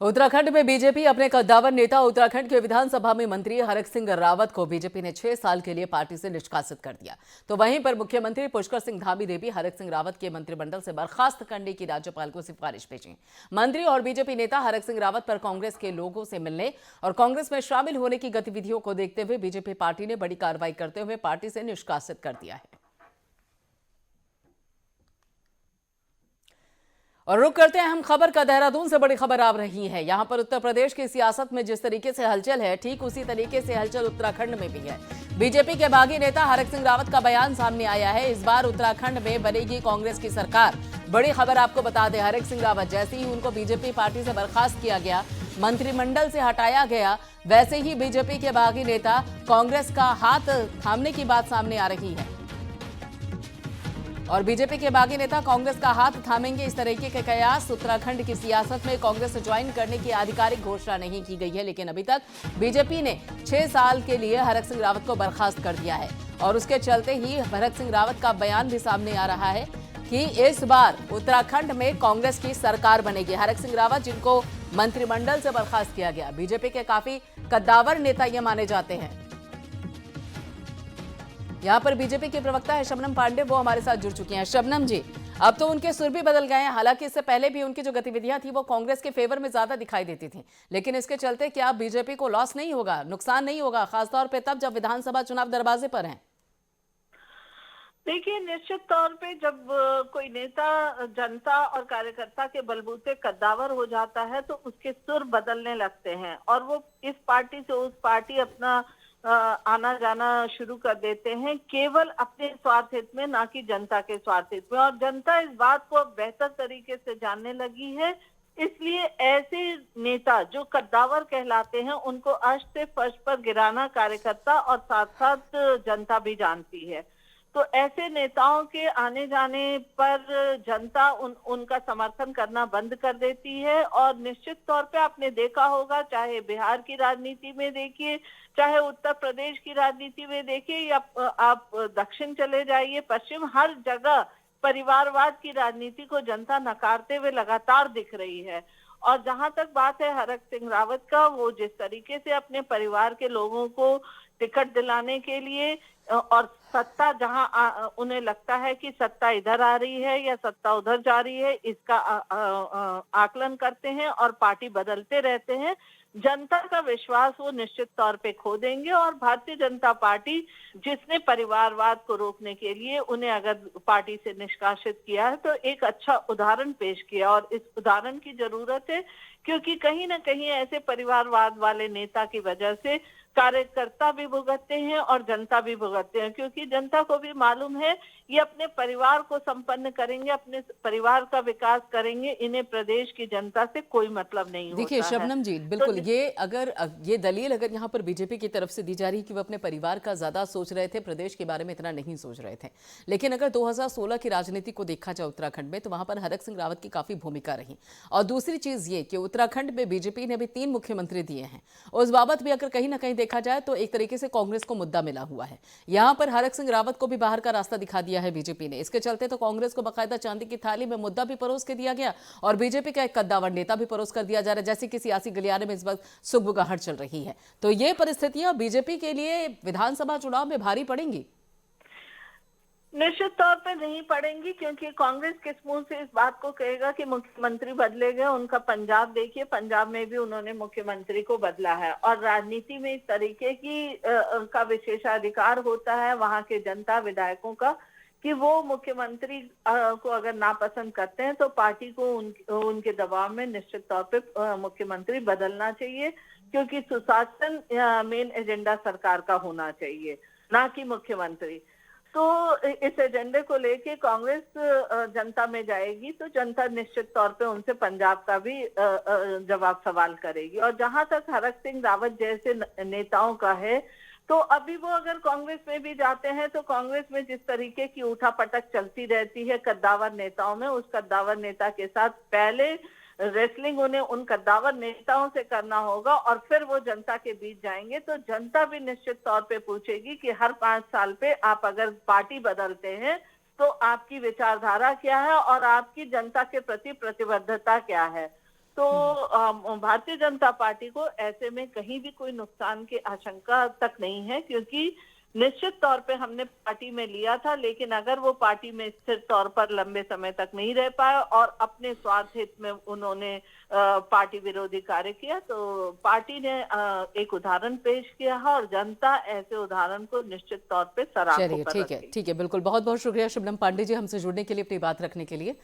उत्तराखंड में बीजेपी अपने कद्दावर नेता उत्तराखंड के विधानसभा में मंत्री हरक सिंह रावत को बीजेपी ने 6 साल के लिए पार्टी से निष्कासित कर दिया। तो वहीं पर मुख्यमंत्री पुष्कर सिंह धामी ने भी हरक सिंह रावत के मंत्रिमंडल से बर्खास्त करने की राज्यपाल को सिफारिश भेजी। मंत्री और बीजेपी नेता हरक सिंह रावत पर कांग्रेस के लोगों से मिलने और कांग्रेस में शामिल होने की गतिविधियों को देखते हुए बीजेपी पार्टी ने बड़ी कार्रवाई करते हुए पार्टी से निष्कासित कर दिया है। और रुक करते हैं हम खबर का। देहरादून से बड़ी खबर आ रही है। यहां पर उत्तर प्रदेश की सियासत में जिस तरीके से हलचल है, ठीक उसी तरीके से हलचल उत्तराखंड में भी है। बीजेपी के बागी नेता हरक सिंह रावत का बयान सामने आया है। इस बार उत्तराखंड में बनेगी कांग्रेस की सरकार। बड़ी खबर आपको बता दें, हरक सिंह रावत जैसे ही उनको बीजेपी पार्टी से बर्खास्त किया गया, मंत्रिमंडल से हटाया गया, वैसे ही बीजेपी के बागी नेता कांग्रेस का हाथ थामने की बात सामने आ रही है। और बीजेपी के बागी नेता कांग्रेस का हाथ थामेंगे, इस तरीके के कयास। उत्तराखंड की सियासत में कांग्रेस से ज्वाइन करने की आधिकारिक घोषणा नहीं की गई है, लेकिन अभी तक बीजेपी ने 6 साल के लिए हरक सिंह रावत को बर्खास्त कर दिया है। और उसके चलते ही हरक सिंह रावत का बयान भी सामने आ रहा है कि इस बार उत्तराखंड में कांग्रेस की सरकार बनेगी। हरक सिंह रावत, जिनको मंत्रिमंडल से बर्खास्त किया गया, बीजेपी के काफी कद्दावर नेता ये माने जाते हैं। यहां पर बीजेपी के प्रवक्ता है शबनम पांडे, वो हमारे साथ जुड़ चुकी हैं। शबनम जी, अब तो उनके सुर भी बदल गए हैं। हालांकि इससे पहले भी उनकी जो गतिविधियां थी वो कांग्रेस के फेवर में ज्यादा दिखाई देती थी, लेकिन इसके चलते क्या बीजेपी को लॉस नहीं होगा, नुकसान नहीं होगा, खासतौर पे तब जब विधानसभा चुनाव दरवाजे पर हैं? देखिए, निश्चित तौर पे जब कोई नेता जनता और कार्यकर्ता के बलबूते कद्दावर हो जाता है तो उसके सुर बदलने लगते हैं और वो इस पार्टी से उस पार्टी अपना आना जाना शुरू कर देते हैं, केवल अपने स्वार्थ हित में, ना कि जनता के स्वार्थ हित में। और जनता इस बात को अब बेहतर तरीके से जानने लगी है, इसलिए ऐसे नेता जो कद्दावर कहलाते हैं उनको अर्श से फर्श पर गिराना कार्यकर्ता और साथ साथ जनता भी जानती है। तो ऐसे नेताओं के आने जाने पर जनता उनका समर्थन करना बंद कर देती है। और निश्चित तौर पे आपने देखा होगा, चाहे बिहार की राजनीति में देखिए, चाहे उत्तर प्रदेश की राजनीति में देखिए, या आप दक्षिण चले जाइए, पश्चिम, हर जगह परिवारवाद की राजनीति को जनता नकारते हुए लगातार दिख रही है। और जहां तक बात है हरक सिंह रावत का, वो जिस तरीके से अपने परिवार के लोगों को टिकट दिलाने के लिए और सत्ता जहां उन्हें लगता है कि सत्ता इधर आ रही है या सत्ता उधर जा रही है, इसका आकलन करते हैं और पार्टी बदलते रहते हैं, जनता का विश्वास वो निश्चित तौर पे खो देंगे। और भारतीय जनता पार्टी, जिसने परिवारवाद को रोकने के लिए उन्हें अगर पार्टी से निष्कासित किया है, तो एक अच्छा उदाहरण पेश किया। और इस उदाहरण की जरूरत है, क्योंकि कहीं ना कहीं ऐसे परिवारवाद वाले नेता की वजह से कार्यकर्ता भी भुगतते हैं और जनता भी भुगतते हैं, क्योंकि जनता को भी मालूम है ये अपने परिवार को संपन्न करेंगे, अपने परिवार का विकास करेंगे, इन्हें प्रदेश की जनता से कोई मतलब नहीं होता है। देखिए शबनम जी, बिल्कुल, ये दलील अगर यहाँ पर बीजेपी की तरफ से दी जा रही है कि वो अपने परिवार का ज्यादा सोच रहे थे, प्रदेश के बारे में इतना नहीं सोच रहे थे, लेकिन अगर 2016 की राजनीति को देखा जाए उत्तराखंड में, तो वहां पर हरक सिंह रावत की काफी भूमिका रही। और दूसरी चीज ये कि उत्तराखंड में बीजेपी ने अभी 3 मुख्यमंत्री दिए हैं, उस बाबत भी अगर कहीं ना कहीं देखा जाए तो एक तरीके से कांग्रेस को मुद्दा मिला हुआ है। यहाँ पर हरक सिंह रावत को भी बाहर का रास्ता दिखा दिया है बीजेपी ने। इसके चलते तो कांग्रेस को बाकायदा चांदी की थाली में मुद्दा भी परोस के दिया गया और बीजेपी का एक कद्दावर नेता भी परोस कर दिया जा रहा है, जैसे कि सियासी गलियारे में इस वक्त सुगबुगाहट चल रही है। तो ये परिस्थितियां बीजेपी के लिए विधानसभा चुनाव में भारी पड़ेंगी। निश्चित तौर पे नहीं पड़ेंगी, क्योंकि कांग्रेस किस मुंह से इस बात को कहेगा कि मुख्यमंत्री बदले गए। उनका पंजाब देखिए, पंजाब में भी उन्होंने मुख्यमंत्री को बदला है। और राजनीति में इस तरीके की का विशेषाधिकार होता है वहां के जनता विधायकों का, कि वो मुख्यमंत्री को अगर नापसंद करते हैं तो पार्टी को उनके दबाव में निश्चित तौर पे मुख्यमंत्री बदलना चाहिए, क्योंकि सुशासन मेन एजेंडा सरकार का होना चाहिए, ना कि मुख्यमंत्री। तो इस एजेंडे को लेके कांग्रेस जनता में जाएगी तो जनता निश्चित तौर पे उनसे पंजाब का भी जवाब सवाल करेगी। और जहां तक हरक सिंह रावत जैसे नेताओं का है, तो अभी वो अगर कांग्रेस में भी जाते हैं तो कांग्रेस में जिस तरीके की उठापटक चलती रहती है कद्दावर नेताओं में, उस कद्दावर नेता के साथ पहले रेसलिंग उन्हें उन कद्दावर नेताओं से करना होगा और फिर वो जनता के बीच जाएंगे। तो जनता भी निश्चित तौर पे पूछेगी कि हर 5 साल पे आप अगर पार्टी बदलते हैं तो आपकी विचारधारा क्या है और आपकी जनता के प्रति प्रतिबद्धता क्या है। तो भारतीय जनता पार्टी को ऐसे में कहीं भी कोई नुकसान की आशंका तक नहीं है, क्योंकि निश्चित तौर पे हमने पार्टी में लिया था, लेकिन अगर वो पार्टी में स्थिर तौर पर लंबे समय तक नहीं रह पाए और अपने स्वार्थ हित में उन्होंने पार्टी विरोधी कार्य किया, तो पार्टी ने एक उदाहरण पेश किया है और जनता ऐसे उदाहरण को निश्चित तौर पे सराहना चलिए, ठीक है, ठीक है, बिल्कुल। बहुत बहुत शुक्रिया शबनम पांडे जी हमसे जुड़ने के लिए, अपनी बात रखने के लिए।